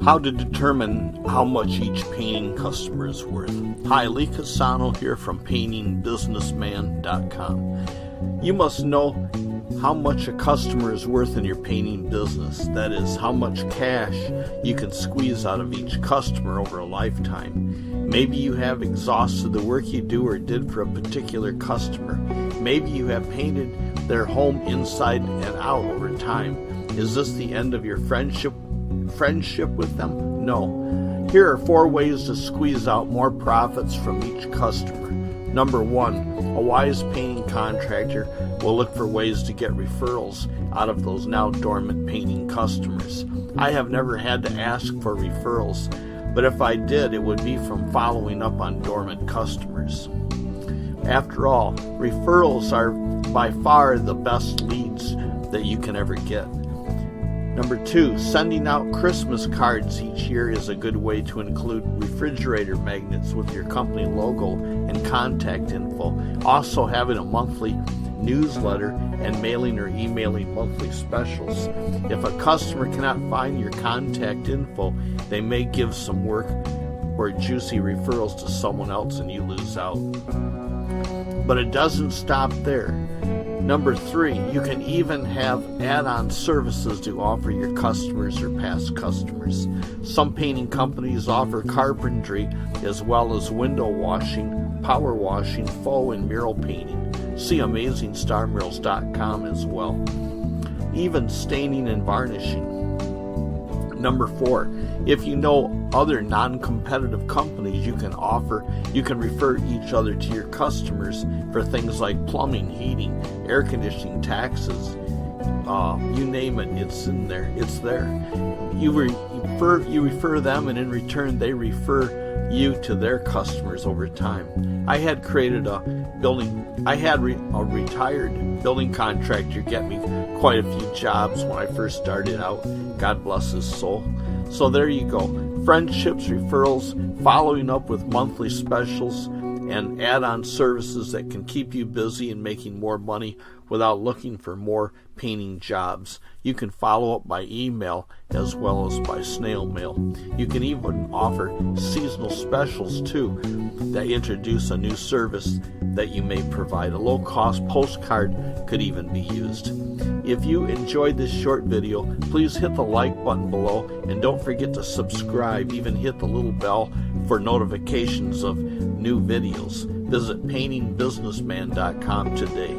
How to determine how much each painting customer is worth. Hi, Lee Casano here from paintingbusinessman.com. You must know how much a customer is worth in your painting business. That is, how much cash you can squeeze out of each customer over a lifetime. Maybe you have exhausted the work you do or did for a particular customer. Maybe you have painted their home inside and out over time. Is this the end of your friendship with them? No. Here are 4 ways to squeeze out more profits from each customer. Number 1, a wise painting contractor will look for ways to get referrals out of those now dormant painting customers. I have never had to ask for referrals, but if I did, it would be from following up on dormant customers. After all, referrals are by far the best leads that you can ever get. Number 2, sending out Christmas cards each year is a good way to include refrigerator magnets with your company logo and contact info. Also, having a monthly newsletter and mailing or emailing monthly specials. If a customer cannot find your contact info, they may give some work or juicy referrals to someone else and you lose out. But it doesn't stop there. Number 3, you can even have add-on services to offer your customers or past customers. Some painting companies offer carpentry as well as window washing, power washing, faux and mural painting. See AmazingStarMurals.com as well. Even staining and varnishing. Number 4, if you know other non-competitive companies, you can refer each other to your customers for things like plumbing, heating, air conditioning, taxes, you name it, it's in there. It's there. You refer them, and in return they refer you to their customers over time. I had a retired building contractor get me quite a few jobs when I first started out. God bless his soul. So there you go. Friendships, referrals, following up with monthly specials, and add-on services that can keep you busy and making more money without looking for more painting jobs. You can follow up by email as well as by snail mail. You can even offer seasonal specials too that introduce a new service that you may provide. A low-cost postcard could even be used. If you enjoyed this short video, please hit the like button below and don't forget to subscribe. Even hit the little bell for notifications of new videos. Visit paintingbusinessman.com today.